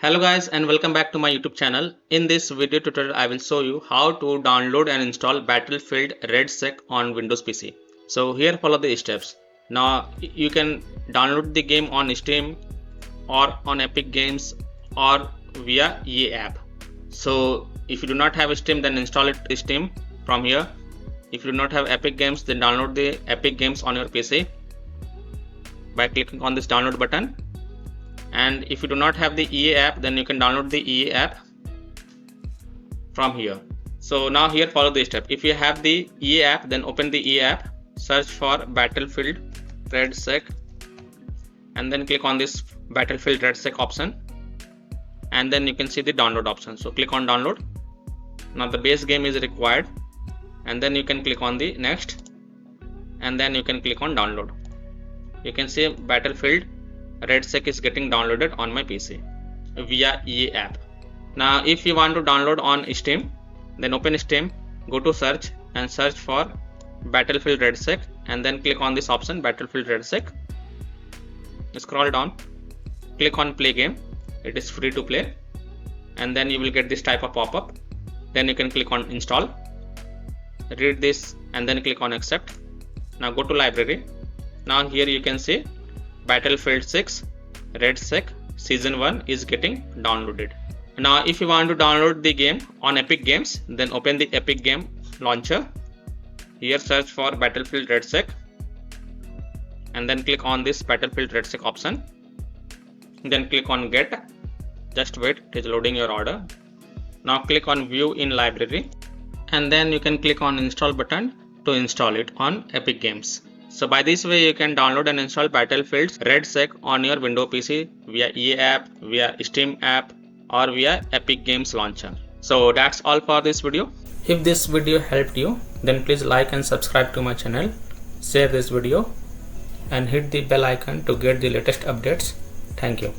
Hello guys and welcome back to my YouTube channel. In this video tutorial I will show you how to download and install Battlefield REDSEC on Windows PC. So here follow the steps. Now you can download the game on Steam or on Epic Games or via EA app. So if you do not have Steam, then install it Steam from here. If you do not have Epic Games, then download the Epic Games on your PC by clicking on this download button. And if you do not have the EA app, then you can download the EA app from here. So now here follow the step. If you have the EA app, then open the EA app, search for Battlefield REDSEC and then click on this Battlefield REDSEC option, and then you can see the download option. So click on download. Now the base game is required, and then you can click on the next, and then you can click on download. You can see Battlefield REDSEC is getting downloaded on my PC via EA app. Now if you want to download on Steam, then open Steam, go to search and search for Battlefield REDSEC and then click on this option Battlefield REDSEC. Scroll down, click on play game. It is free to play, and then you will get this type of pop-up. Then you can click on install, read this and then click on accept. Now go to library. Now here you can see Battlefield 6 REDSEC Season 1 is getting downloaded. Now if you want to download the game on Epic Games, then open the Epic Game launcher. Here search for Battlefield REDSEC and then click on this Battlefield REDSEC option. Then click on get. Just wait, it is loading your order. Now click on view in library and then you can click on install button to install it on Epic Games. So by this way you can download and install Battlefield's REDSEC on your Windows PC via EA app, via Steam app or via Epic Games launcher. So that's all for this video. If this video helped you, then please like and subscribe to my channel, share this video and hit the bell icon to get the latest updates. Thank you.